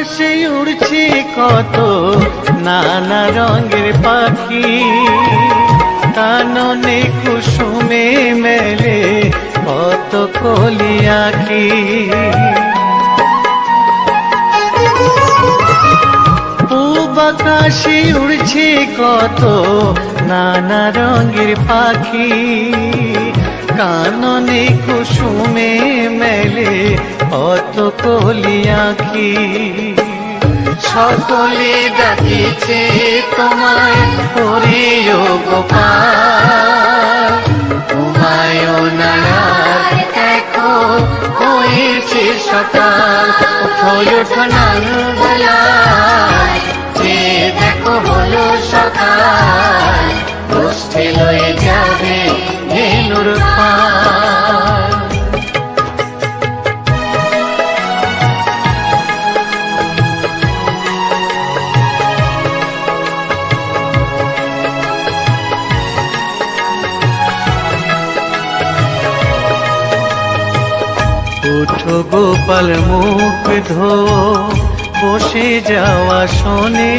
আকাশে উড়ছে কত নানা রঙের পাখি, কাননে কুসুমে মেলে কত কলি আঁখি। পূব আকাশে উড়ছে কত নানা রঙের পাখি, কাননে কুসুমে মেলে কত কলি আঁখি। সকলে ডাকিছে তোমায় হরিও গোপাল, তোমায় নারায় দেখো হয়েছে সকাল। ওঠো ওঠো নাঙ্গলায়, যে দেখো হলো সকাল, গোষ্ঠী লয়ে যাবে ধেনুর পাল। ওঠো গোপাল মুখ ধো, বসে যাওয়া শোনে,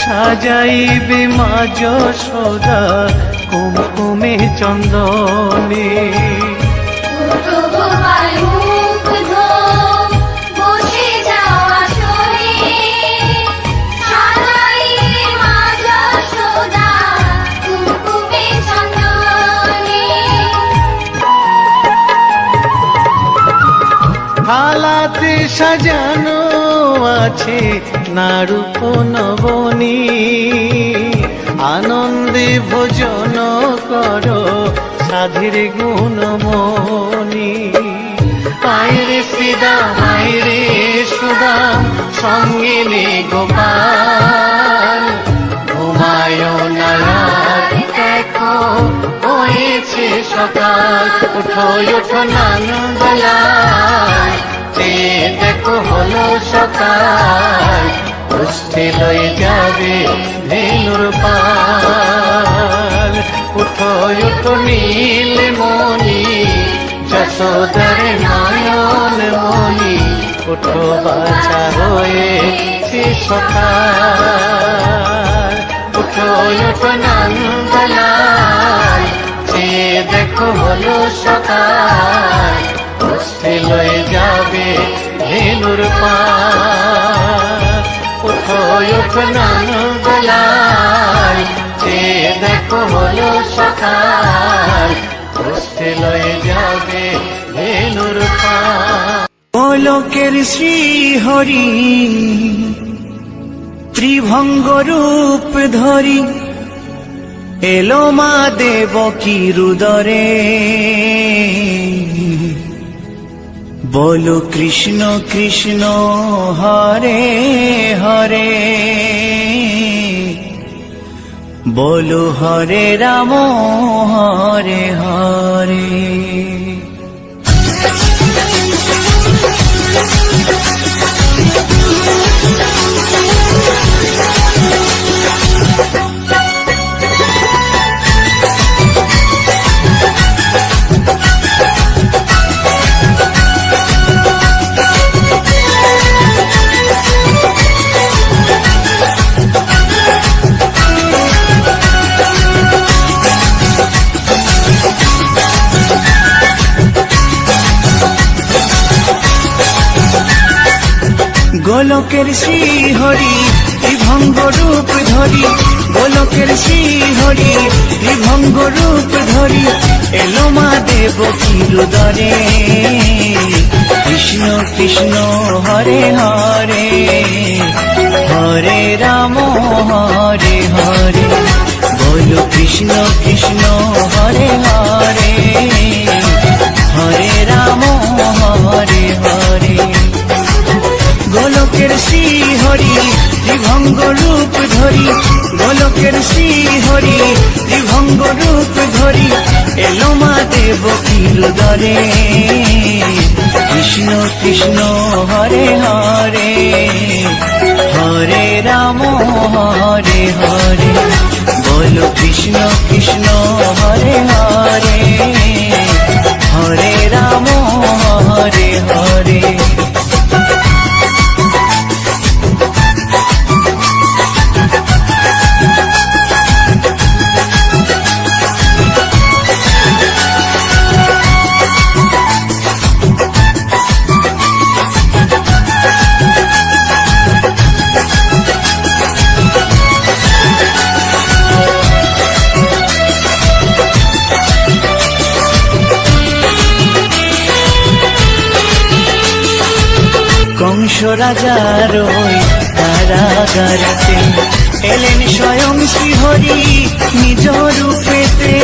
সাজাইবে মা যশোদা কুমকুমে চন্দনে। থালাতে সাজানো আছে নারূপ নবনী, আনন্দে ভোজন করো সাধীর গুণমণি। আয়রে শ্রীদাম আয়রে সুদাম, সঙ্গে নে গোপাল, ঘুমায় নারায় দেখো হয়েছে সকাল। ওঠো ওঠো নাঙ্গলায়, যে দেখো হলো সকাল, গোষ্ঠী লয়ে যাবে ধেনুর পাল। উঠো উঠো নীলমণি, যশোদার নয়ন মণি, উঠো বাছা হয়েছে সকাল। উঠো উঠো নাঙ্গলায়, যে দেখো হলো সকাল, গোষ্ঠী লয়ে যাবে ধেনুর পাল। উঠো উঠো নাঙ্গলায়, যে দেখো হলো সকাল, গোষ্ঠী লয়ে যাবে ধেনুর পাল। গোলকের শ্রীহরি ত্রিভঙ্গ রূপ ধরি, এলো মা দেবকীর উদরে, বলো কৃষ্ণ কৃষ্ণ হরে হরে, বলো হরে রাম হরে হরে। গোলকের শ্রীহরি ত্রিভঙ্গ রূপ ধরি, গোলকের শ্রীহরি ত্রিভঙ্গ রূপ ধরি, এলো মা দেবকীর উদরে, কৃষ্ণ কৃষ্ণ হরে হরে, হরে রাম হরে হরে, বলো কৃষ্ণ কৃষ্ণ হরে হরে, হরে রাম হরে হরে। গোলকের শ্রীহরি ত্রিভঙ্গ রূপ ধরি, গোলকের শ্রীহরি ত্রিভঙ্গ রূপ ধরি, এলো মা দেবকীর উদরে, কৃষ্ণ কৃষ্ণ হরে হরে, হরে রাম হরে হরে, বলো কৃষ্ণ কৃষ্ণ হরে হরে, হরে রাম হরে হরে। রাজার ওই কারাগারেতে এলেন স্বয়ং শ্রীহরি নিজ রূপেতে।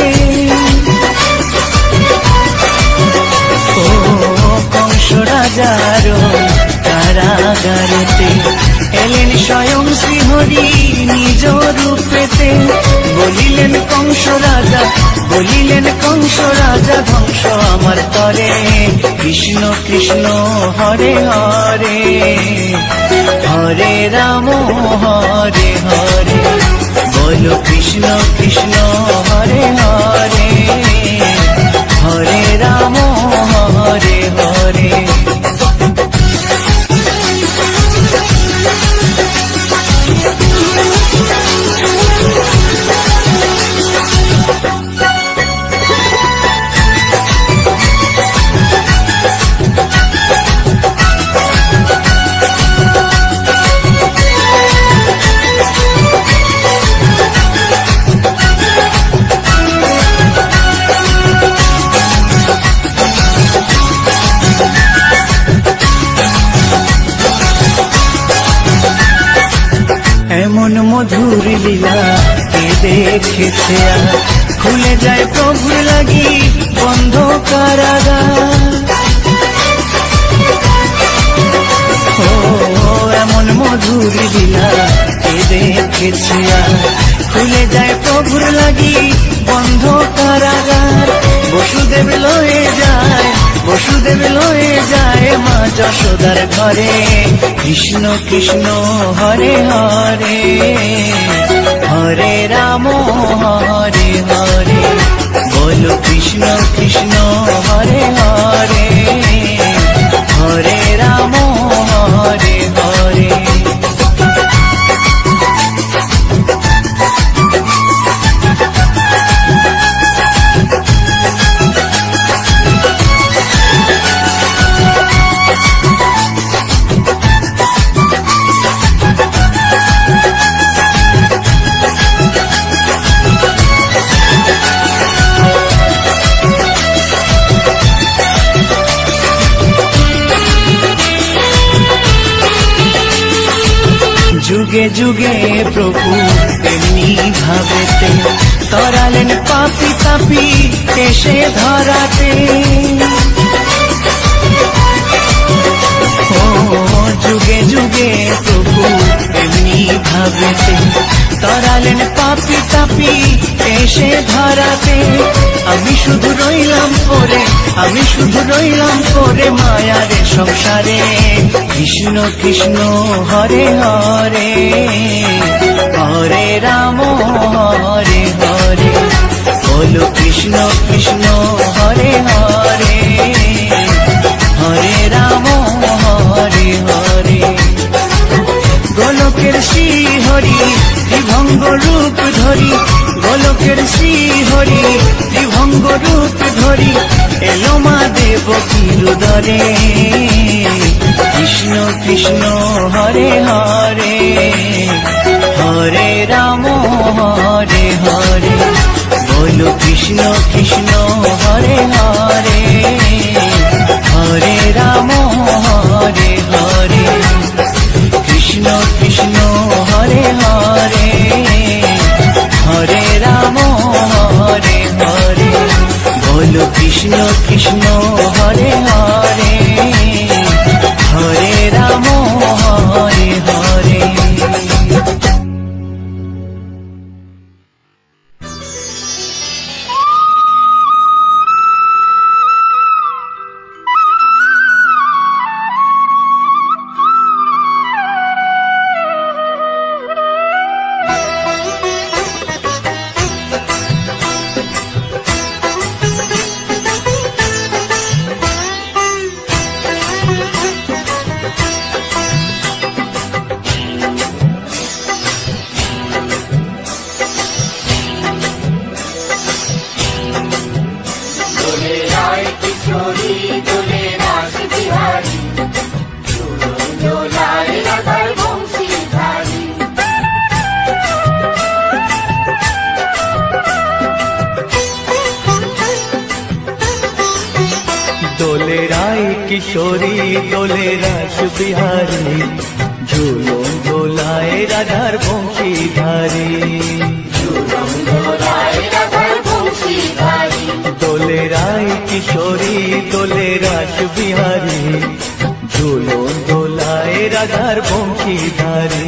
ও কংস রাজার ওই কারাগারেতে এলেন স্বয়ং শ্রীহরি নিজ রূপেতে। বলিলেন কংস রাজা, বলিলেন কংস রাজা, ধ্বংস আমার তরে। কৃষ্ণ কৃষ্ণ হরে হরে, হরে রাম হরে হরে। বলো কৃষ্ণ কৃষ্ণ হরে হরে, হরে রাম হরে হরে। এমন মধুর লীলা কে দেখেছে আর, খুলে যায় প্রভুর লাগি বন্ধ কারাগার। ও এমন মধুর লীলা কে দেখেছে আর, খুলে যায় প্রভুর লাগি বন্ধ কারাগার। বসুদেব লয়ে যায়, বসুদেব লয়ে যায় মা যশোদার ঘরে। কৃষ্ণ কৃষ্ণ হরে হরে, হরে রাম হরে হরে। বলো কৃষ্ণ কৃষ্ণ হরে হরে, হরে রাম হরে হরে। যুগে যুগে প্রভু তেমনি ভাবেতে, তরালেন পাপি তাপি এসে ধরাতে। ও যুগে যুগে প্রভু তেমনি ভাবেতে, তরালেন পাপি তাপি এসে ধরাতে। আমি শুধু রইলাম পরে, আমি শুধু রইলাম পরে মায়ার সংসারে। কৃষ্ণ কৃষ্ণ হরে হরে, হরে রাম হরে হরে। বলো কৃষ্ণ কৃষ্ণ হরে হরে, হরে রাম হরে হরে। গোলকের শ্রী হরি ত্রিভঙ্গ রূপ ধরি, গোলকের শ্রী হরি ত্রিভঙ্গ রূপ ধরি। এলো মা দেবকীর উদরে। কৃষ্ণ কৃষ্ণ হরে হরে, হরে রাম হরে হরে। বলো কৃষ্ণ কৃষ্ণ হরে হরে, হরে রাম হরে হরে। কৃষ্ণ কৃষ্ণ হরে হরে, হরে রাম হরে হরে। বলো কৃষ্ণ কৃষ্ণ হরে হরে, হরে রাম হরে হরে। রায় কিশোরী দোলে রাস বিহারী, ঝুলন দোলায় রাধার বংশীধারী। দোলে রায় কিশোরী দোলে রাস বিহারী, ঝুলন দোলায় রাধার বংশীধারী।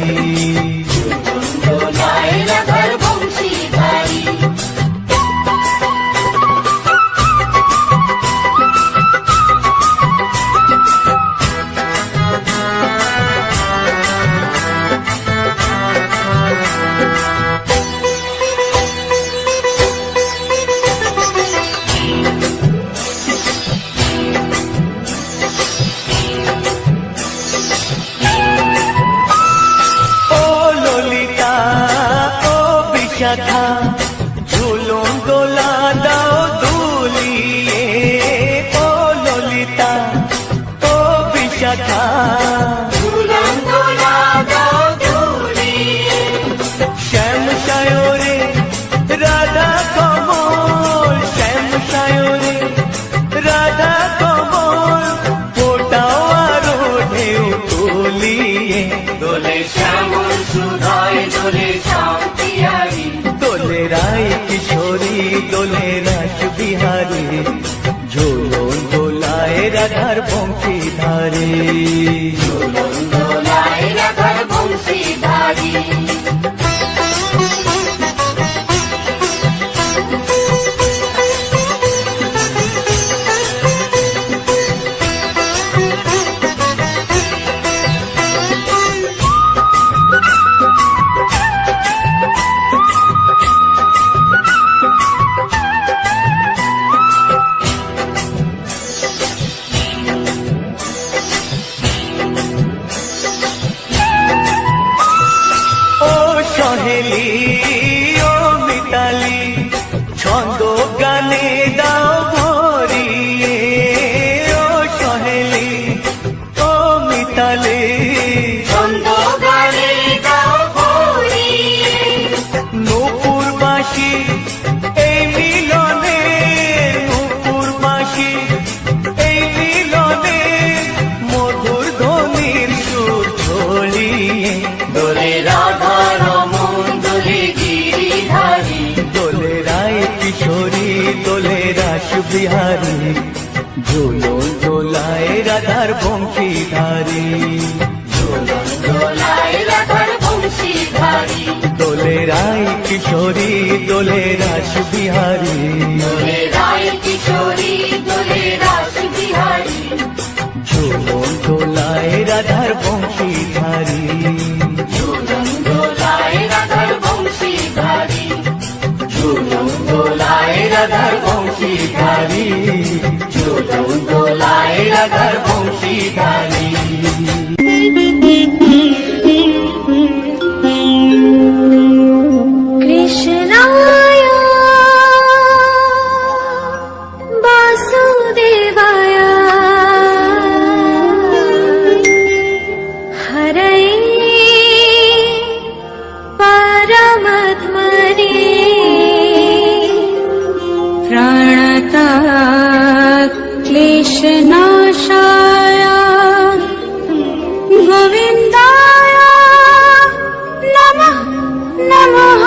শাখা ঝুলন দোলা দাও দুলিয়ে, ও ললিতা ও বিশাখা ঝুলন দোলা দাও দুলিয়ে। শ্যাম সায়রে রাধা কমল, শ্যাম সায়রে রাধা কমল, ফোটাও আরো ঢেউ তুলিয়ে। দোলে শ্যামল সুধায় দোলে শান্তিহারি, দোলে রায় কিশোরী দোলে রাস বিহারী, ঝুলন দোলায় রাধার বংশীধারী। ঝুলন দোলায় রাধার বংশীধারী। সহেলি ও মিতালি ছন্দ গানে দাও ভরিয়ে, ও সহেলি ও মিতালি ছন্দ গানে দাও ভরিয়ে। নূপুর বাঁশি এই মিলনে, নূপুর বাঁশি এই মিলনে, মধুর ধ্বনির সুর ছড়িয়ে। দোলে রাধা দোলে রায় কিশোরী দোলে রাস বিহারী, ঝুলন দোলায় রাধার বংশীধারী। ঝুলন দোলায় রাধার বংশীধারী। দোলে রায় কিশোরী দোলে রাস বিহারী, দোলে রায় কিশোরী দোলে রাস বিহারী, ঝুলন দোলায় রাধার বংশীধারী। ঝুলন দোলায় রাধার বংশীধারী, ঝুলন দোলায় রাধার বংশীধারী, ঝুলন দোলায় রাধার বংশীধারী। কৃষ্ণায় বাসুদেবায় হরয়ে পরমাত্মনে প্রাণতাৎ ক্লেশনাশায় গোবিন্দায় নমঃ নমঃ।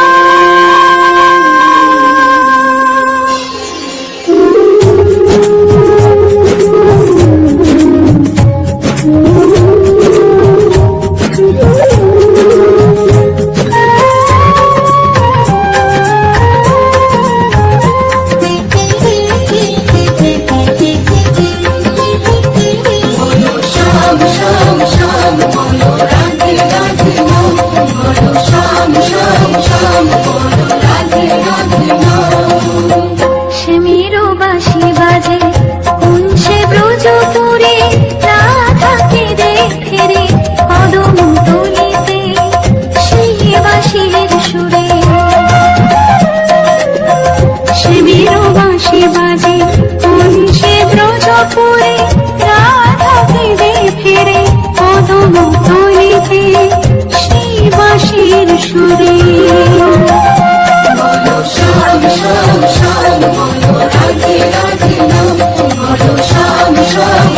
Sham, Sham, Sham, Sham,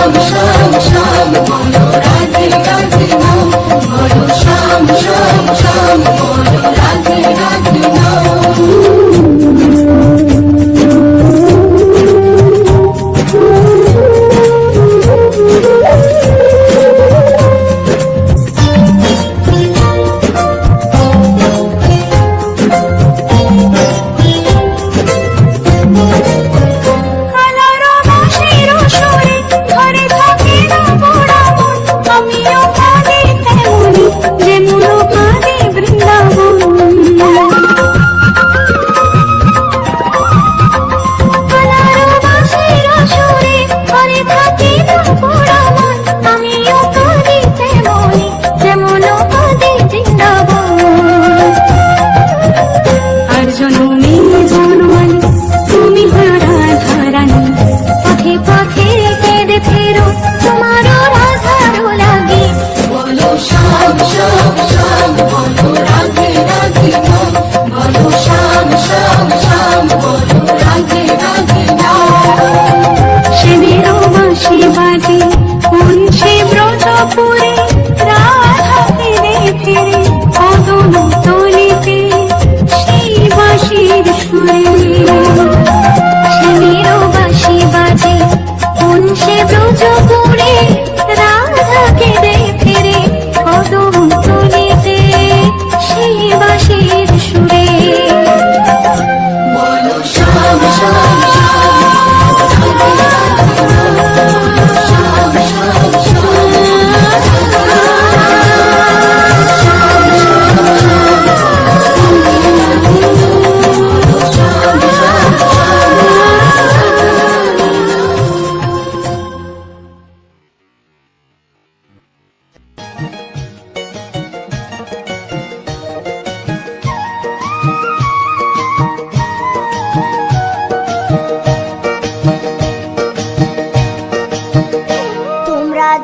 শ্যাম শ্যাম শ্যাম বলো রাধে রাধে নাম, বলো শ্যাম শ্যাম শ্যাম বলো রাধে রাধে নাম।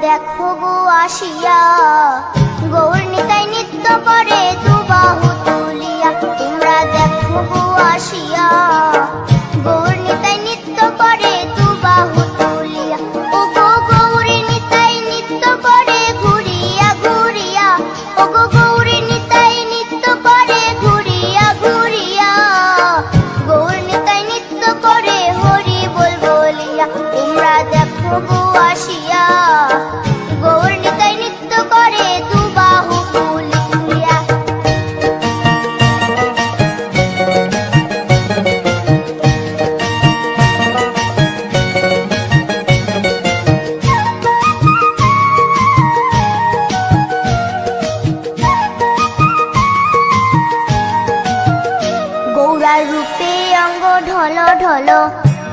দেখো গো আসিয়া গৌর নিতাই নৃত্য করে দুবাহু তুলিয়া। তোমরা দেখো গো আসিয়া গৌর নিতাই নৃত্য করে দুবাহু তুলিয়া। ও গো গৌরী নিতাই নৃত্য করে ঘুরিয়া ঘুরিয়া, ও গো গৌরী নিতাই নৃত্য করে ঘুরিয়া ঘুরিয়া। গৌর নিতাই নৃত্য করে হরি বল বলিয়া। তোমরা দেখো গো আসিয়া গৌর নিতাই নৃত্য করে দুবাহু তুলিয়া। গৌরার রূপে অঙ্গ ঢল ঢল,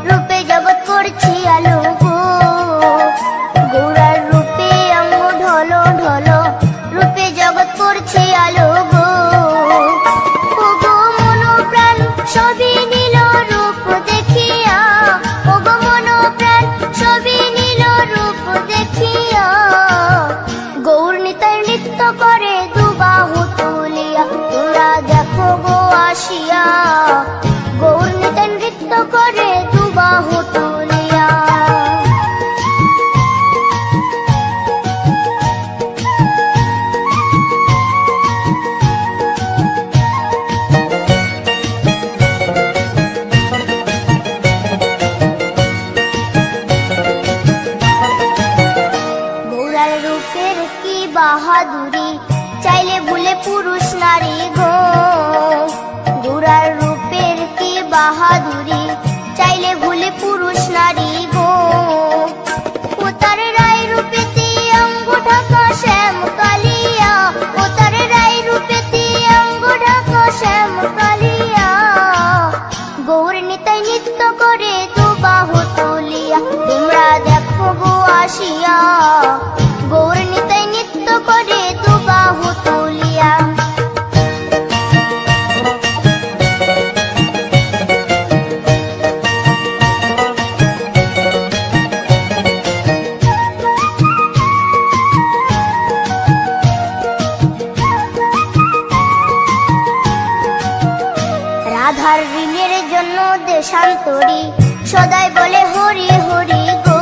রূপে জগৎ করছি আলো গো। গৌরার রূপে অঙ্গ ঢল ঢল, রূপে জগৎ করছি আলো গো। ও গো মন প্রাণ সবই নীল রূপ দেখিয়া, ও গো মন প্রাণ সবই নীল রূপ দেখিয়া। গৌর নিতাই নৃত্য করে দুবাহু তুলিয়া। তোমরা দেখো গো আসিয়া গৌর নিতাই নৃত্য করে দুবাহু তুলিয়া। গৌরার রূপের কি বাহাদুরি, চাইলে ভুলে পুরুষ নারী গো। গৌরার রূপের কি বাহাদুরি, চাইলে ভুলে পুরুষ নারী গো। ও তার রায় রূপেতে অঙ্গ ঢাকা শ্যাম কালিয়া, ও তার রায় রূপেতে অঙ্গ ঢাকা শ্যাম কালিয়া। গৌর নিতাই নৃত্য করে দুবাহু তুলিয়া। তোমরা দেখো গো আসিয়া গৌর নিতাই নৃত্য করে দুবাহু তুলিয়া। রাধার ঋণের জন্য দেশান্তরী সদাই বলে হরি হরি গো।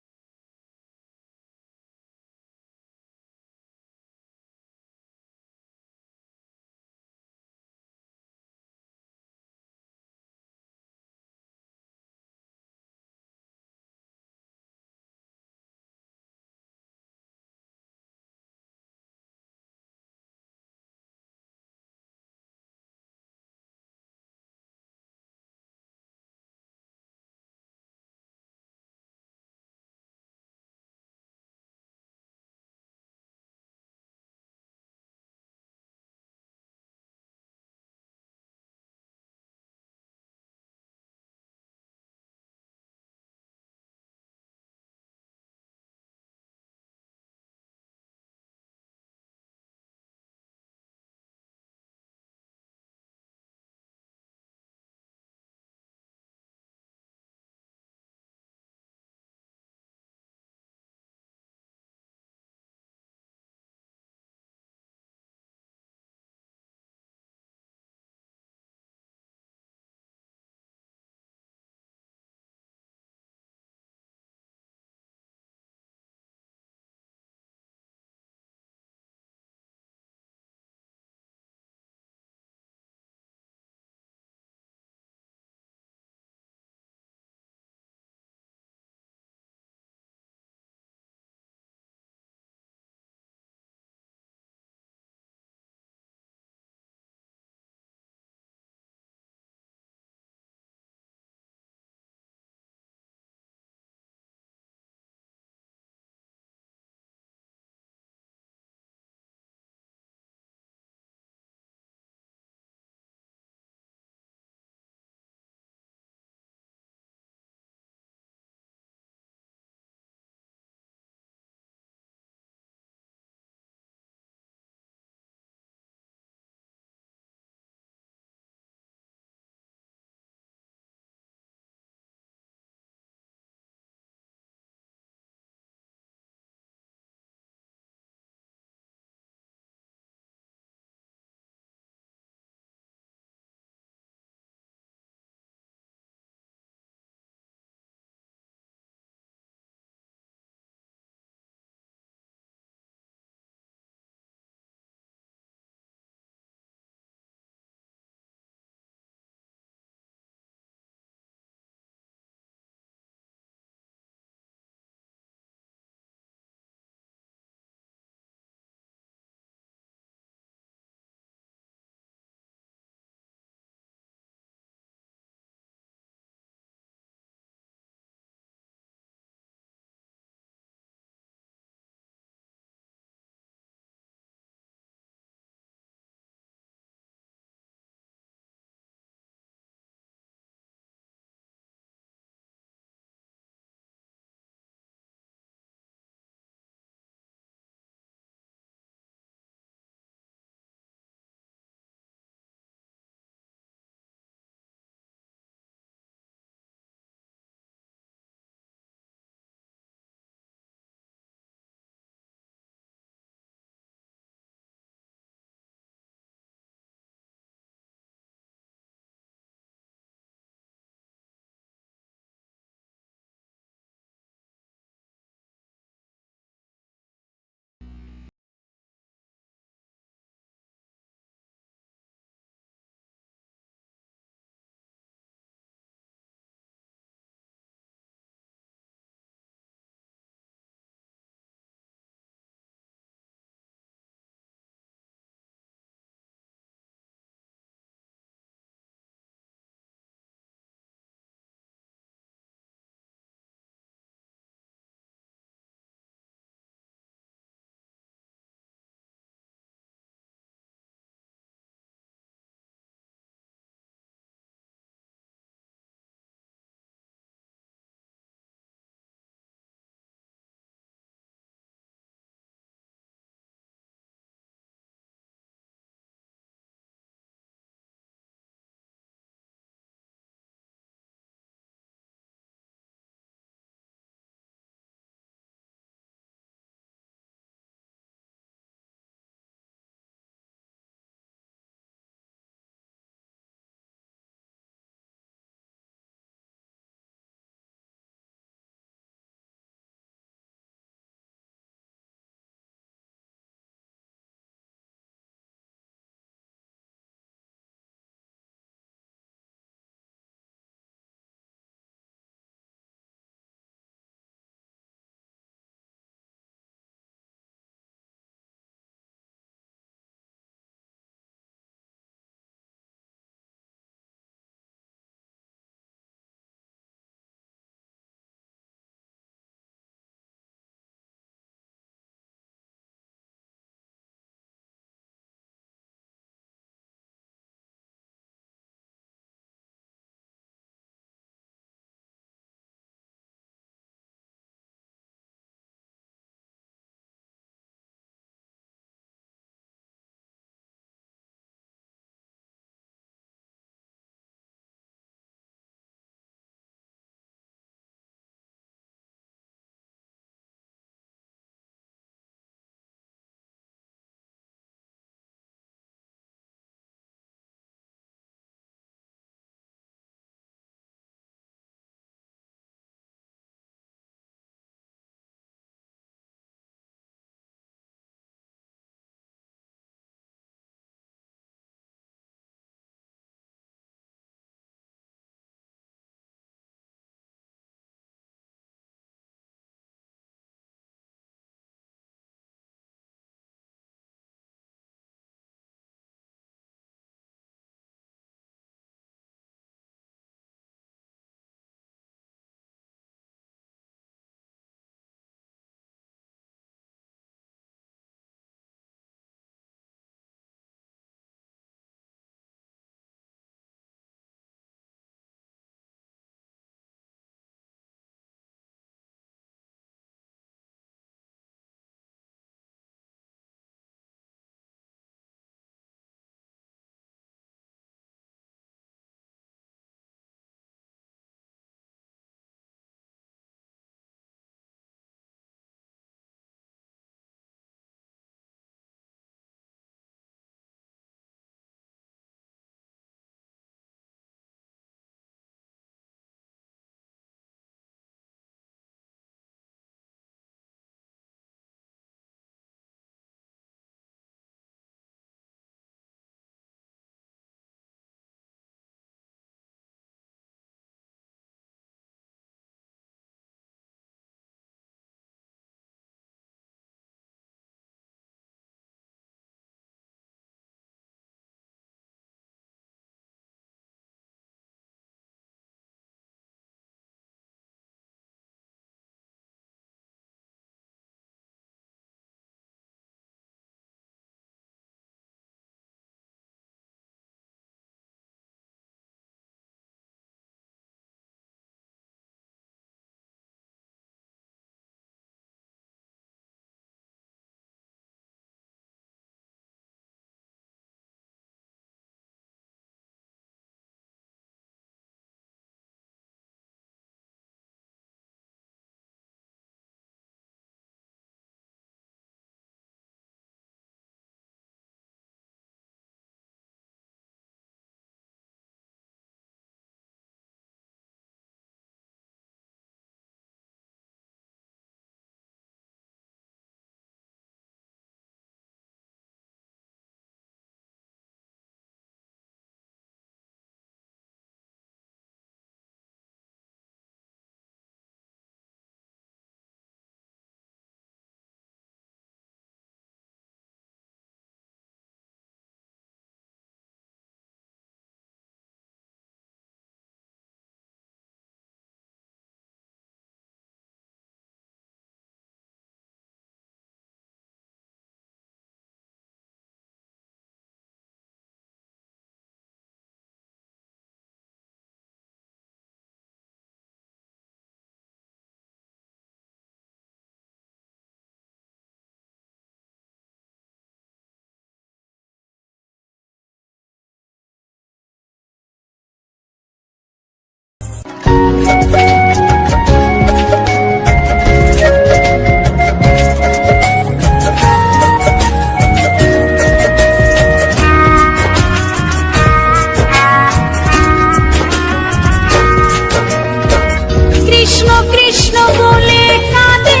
কৃষ্ণ কৃষ্ণ বলে কাঁদে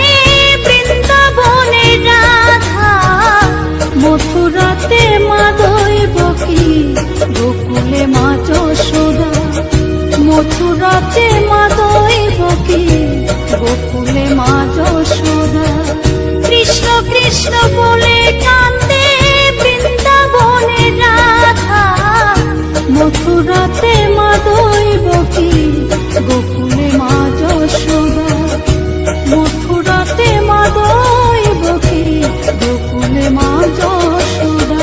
বৃন্দাবনের রাধা, মথুরাতে মা দৈবকী, গোকুলে মা যশোদা। মথুরাতে মা দৈবকী, গোকুলে মা যশোদা। কৃষ্ণ কৃষ্ণ বলে কাঁদে বৃন্দাবনের রাধা, মথুরাতে মা দৈবকী, গোকুলে মা যশোদা। মথুরাতে মা দৈবকী, গোকুলে মা যশোদা।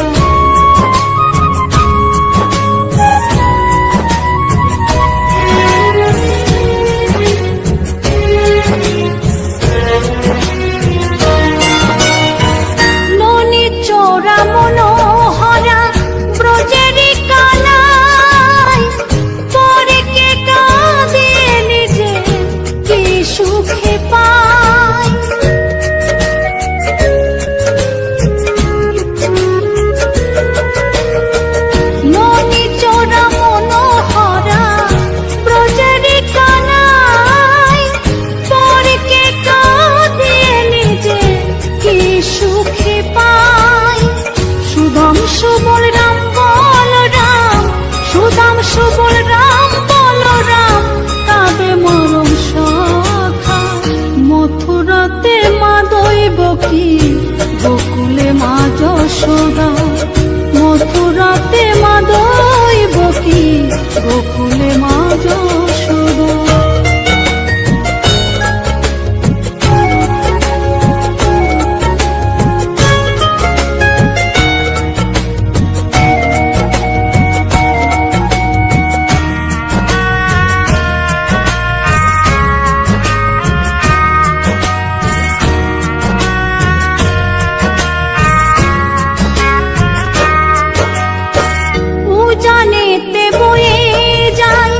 ননি চোরা মনোহরা ব্রজেরি কানাই, পরে কে কাঁদে নিজে কি সুখে পায়। ননি চোরা মনোহরা ব্রজেরি কানাই, পরে কে কাঁদে নিজে কি সুখে পায়। সুদাম সুবল রাম বলরাম, সুদাম সুবল রাম বলরাম, কাঁদে মরম সখা। মথুরাতে মা দৈবকী, গোকুলে মা যশোদা। মথুরাতে মা দৈবকী, গোকুলে মা যশোদা। উজানেতে বয়ে যায়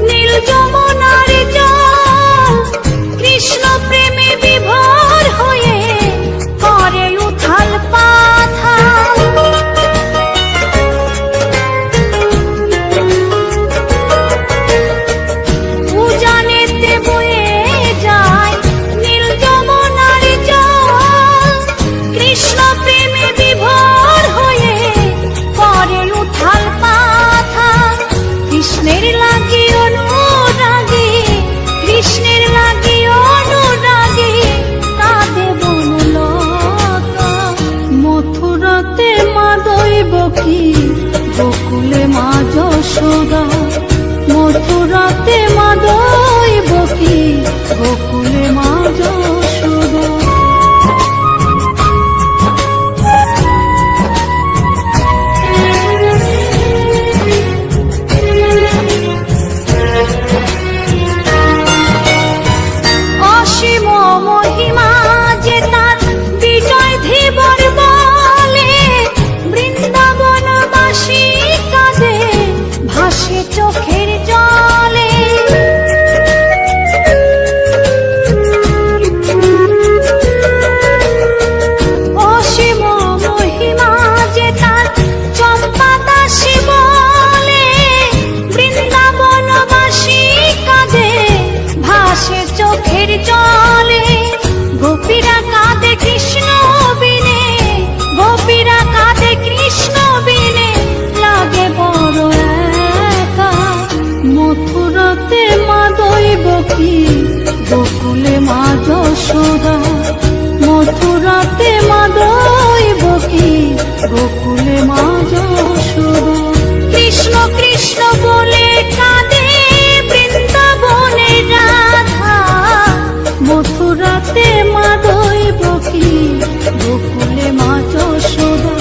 নীল যমুনার জল, কৃষ্ণ প্রেমে বিভোর হয়ে করে উথাল পাথাল। উজানেতে বয়ে যায় নীল যমুনার জল, কৃষ্ণ প্রেমে বিভোর হয়ে করে উথাল পাথাল। কৃষ্ণের লাগি অনুরাগী, কৃষ্ণের লাগি অনুরাগী, কাঁদে বনলতা। মথুরাতে মা দৈবকী, গোকুলে মা যশোদা। মথুরাতে মা দৈবকী, গোকুলে মা যশোদা। অসীম মহিমা যে তার বিজয় ধীবর বলে, বৃন্দাবনবাসী কাঁদে ভাসে চোখের জলে। অসীম মহিমা যে তার চম্পা দাসী বলে, বৃন্দাবনবাসী কাঁদে ভাসে চোখের জলে। গোপীরা কাঁদে কৃষ্ণ বিনে, গোপীরা কাঁদে কৃষ্ণ বিনে, লাগে বড় একা। মথুরাতে মা দৈবকী, গোকুলে মা যশোদা। মথুরাতে মা দৈবকী, গোকুলে মা যশোদা। কৃষ্ণ কৃষ্ণ বলে কাঁদে বৃন্দাবনের রাধা, মথুরাতে মা দৈবকী, গোকুলে মা যশোদা।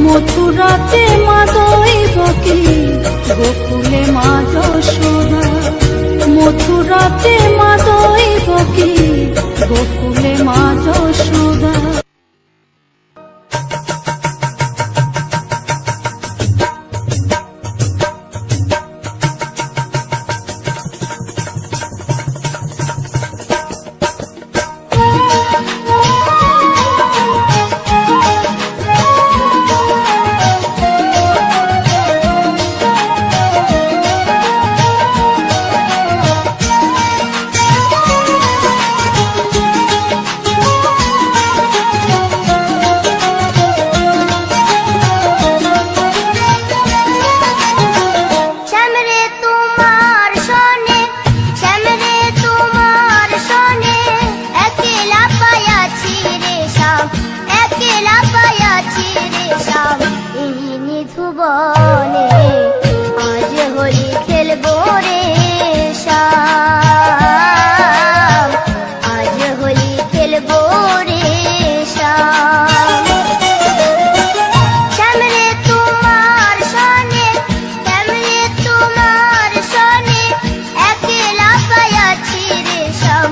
মথুরাতে মা দৈবকী, গোকুলে মা যশোদা। মথুরাতে মা দৈবকী, গোকুলে মা যশোদা। ভুবনে আজ হোলি খেলবো রে শ্যাম, আজ হোলি খেলবো রে শ্যাম। শ্যাম রে তোমার সনে, শ্যাম রে তোমার সনে একলা পায়াছি রে শ্যাম,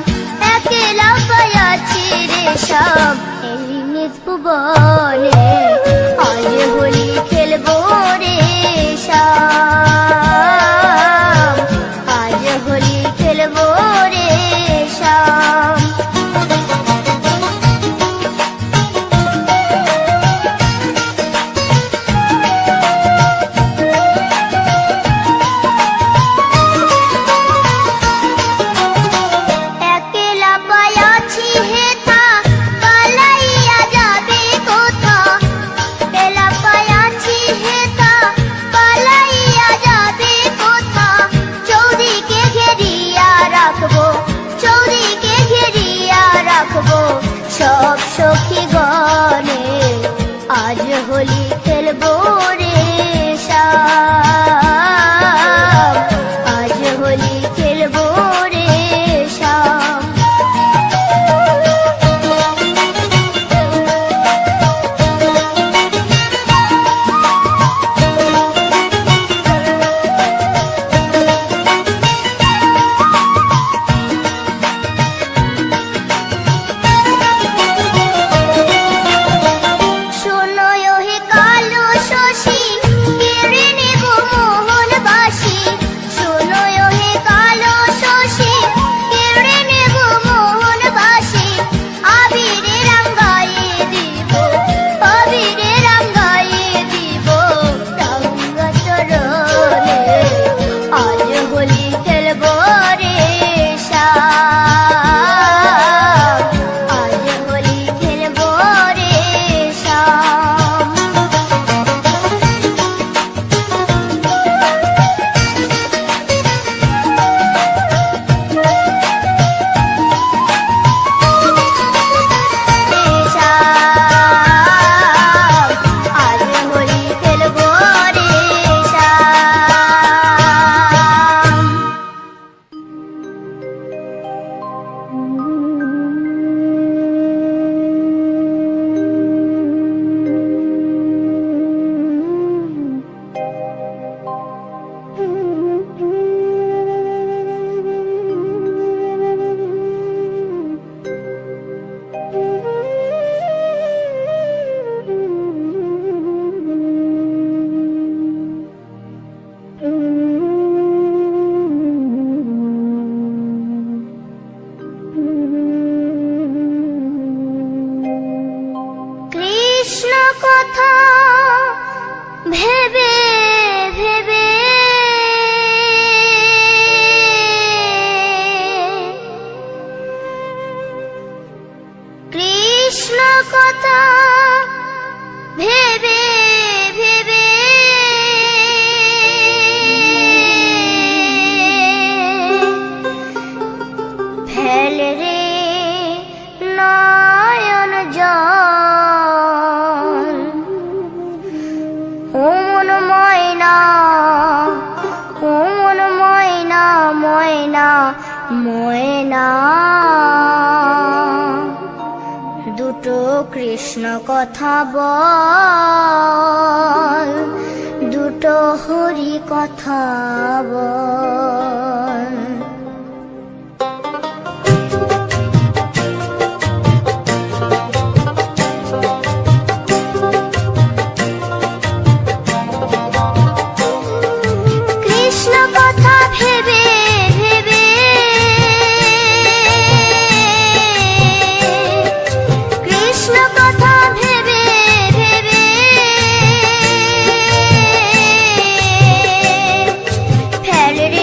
একলা পায়াছি রে শ্যাম। এই নিজ ভুবনে আজ হোলি খেলবো রে শ্যাম, আজ হোলি খেলবো রে শ্যাম। একলা পায়াছি হেথা পালাইয়া যাবে কোথা, একলা পায়াছি হেথা পালাইয়া যাবে কোথা। চৌদিকে ঘেরিয়া রাখবো, চৌদিকে ঘেরিয়া রাখবো সব সখী গণে আজ হোলি খেলবো রে শ্যাম, আজ হোলি খেলবো রে শ্যাম। শোনো হে কালো শশী কেড়ে নেব মোহন বাসি, শোনো হে কালো শশী কেড়ে নেব মোহন বাসি। আবিরে রাঙ্গাইয়ে দিব, আবিরে রাঙ্গাইয়ে দিব রাঙ্গা চরণে আজ হোলি খেলবো রে শ্যাম, আজ হোলি খেলবো রে শ্যাম। আজ হোলি খেলবো রে শ্যাম। কৃষ্ণ কথা ভেবে ভেবে কৃষ্ণ কথা ভেবে ভেবে ফেল রে নয়ন জল। ও মন ময়না, ও মন ময়না, ময়না ময়না। দুটো কৃষ্ণ কথা বল, দুটো হরি কথা বল। কৃষ্ণ কথা ভেবে ভেবে কৃষ্ণ কথা ভেবে ভেবে ফেল রে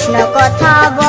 কৃষ্ণ কথা বল